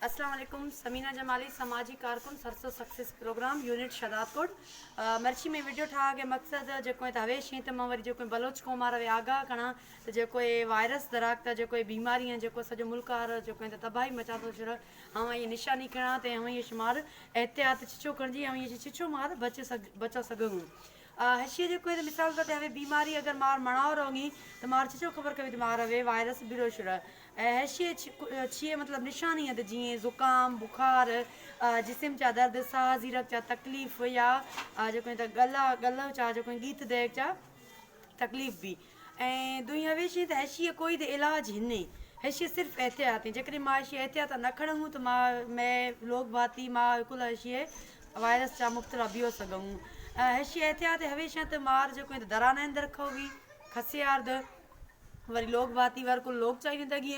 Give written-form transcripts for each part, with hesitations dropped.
अस्सलाम वालेकुम। समीना जमाली, समाजी कारकुन, सरसो सक्सेस प्रोग्राम यूनिट शदातकोट। मर्ची में वीडियो ठा के मकसद जो हवेश ही तो मैं वरी जो बलोच को मारा वे आगाह करा तो जो वायरस दराक जो बीमारी हैं जो सजो मुल्क जो तबाही मचा तो छड़ हम ये निशानी करा तो हम ये शुमार एहतियात छिछो करजी हम ये छिछो मार बचा सगूं हशी जो मिसाल के हमें बीमारी अगर मार मनाओ रहोगी तो मार छिछो खबर कभी मार हवे वायरस बिरो शुरा हशी छिए मतलब निशानी है जी ज़ुकाम बुखार जिस्म चा दर्द साह ज़ीरक चा तकलीफ़ या जो गला गला चा जो गीत देख चा तकलीफ़ भी दुई हवेशी तो हशी कोई तो इलाज हिन्ने हशी सिर्फ एहतियात जैसे माँ हशी एहतियात न खड़ूँ तो माँ मैं लोग भाती माँ कुल हशी वायरस चा मुब्तला बियो सगूं हशी एहतियात हमेशा तो मार जो दरान अंदर रखोगी खसियार वरी लोग भाती वर कुल लोग चाहिए दगी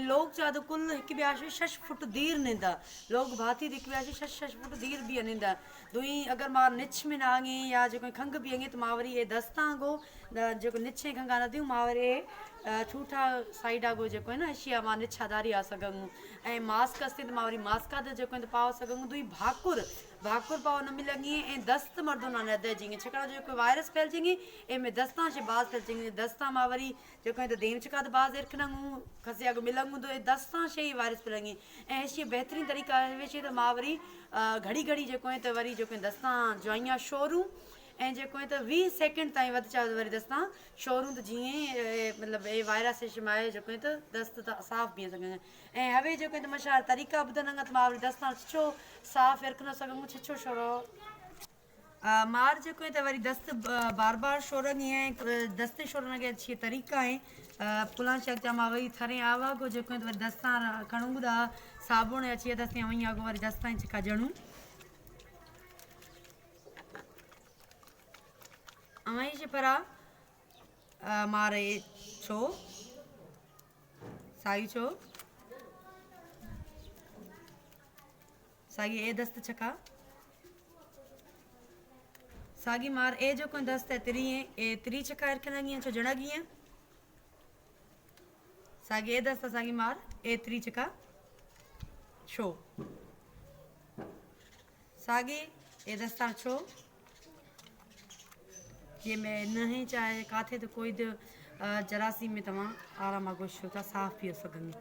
लोग चा तो कुल एक ब्याशे 6 फुट दीर निंदा लोग भाती एक ब्याशे 6 फुट दीर भी निंदा दुई अगर मार निच में ना आगे या जो खंग भी आगे तो मावरी ये दस्ता गो जो निचे खंगा न दियूं मावरे छूठा साइड आगो जो है ना हशिया मां निछादारी आ सगूं मास्क अस्ते तो मावरी मास्क आ जो पाओ सगूं दुई भाकुर भाकुर पाओ न मिलेंगी दस्त मर्दो ना नदे जिंगे छकड़ा जो वायरस फैल जिंगी ए में दस्ता से बाज फैल जिंगे दस्ता मावरी जो तो देम चका तो बाज इरखनंगू खसिया को मिलंगू तो दस्ता से ही वायरस फैलेंगी ऐसी बेहतरीन तरीका है वैसे तो मावरी घड़ी घड़ी जो तो वरी जो दस्ता ज्वाइया शोरू जो तो 20 सेकंड ताईं वध चा वरी दस्ता शोरूं तो जीअं मतलब ए वायरस शिमाए जो तो दस्त साफ़ भी सघनि हवे जो तो मशार तरीका ॿुधंदा त मां वरी दस्ता छिछो साफ़ रख न सघूं छिछो छोरो मार जो तो वरी दस्त बार बार शोरन है दस्ते शोरन के अच्छी तरीका है पुलां शक मां वरी थरे आवा को जो तो वरी दस्ता खणूं दा साबुण अच्छी दस्ते वही आगो वरी दस्ता छिका जणूं अमाई से परा मारे छो साई छो सागी ए दस्त छका सागी मार ए जो कोई दस्त है तिरी है ए तिरी छका रखना गिया छो जड़ा गिया सागी ए दस्त सागी मार ए तिरी छका छो सागी ए दस्ता छो ये मैं नहीं चाहे काथे तो कोई तो जरासीम में तमा आराम आगो छो था साफ पियो सगनी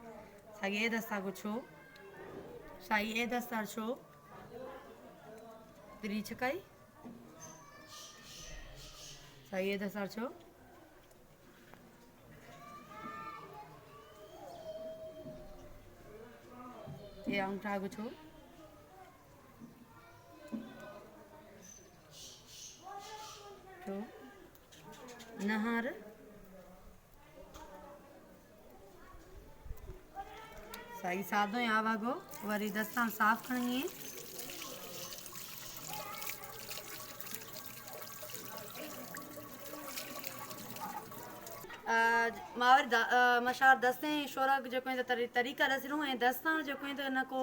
सागी ए दस्ता को छो साई ए दस्ता छो तिरी छकाई साई ए दस्ता छो ये अंगठा को छो नहार सही सादो आवागो वरी दस्ता साफ खणी मावर मशार दस्ते शोरा जो तरीका रसरूं दस्ता जो न को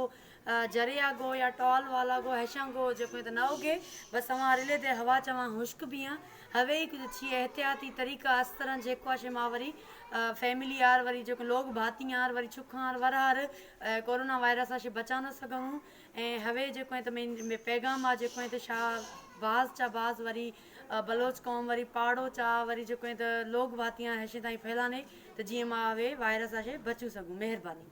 जरे आगो या टॉल वाला गो हैशा गो जो न उगे बस हमारे रिले दे हवा चवा हुश्क भी हाँ हवे ही कुछ छी एहतियाती तरीका अस्तर जेको शे मां वरी फैमिली यार वरी जो लोग भाती यार वरी छुखार वरार कोरोना वायरस से बचा न सघूं हवे जो तो में पैगाम आ जो तो शा बाज चा बाज वरी बलोच कौम वरी पाड़ो चा वरी जो तो लोग भातियाँ हैशे ताईं फैलाने तो जी मां वे वायरस से बचू सकूं। मेहरबानी।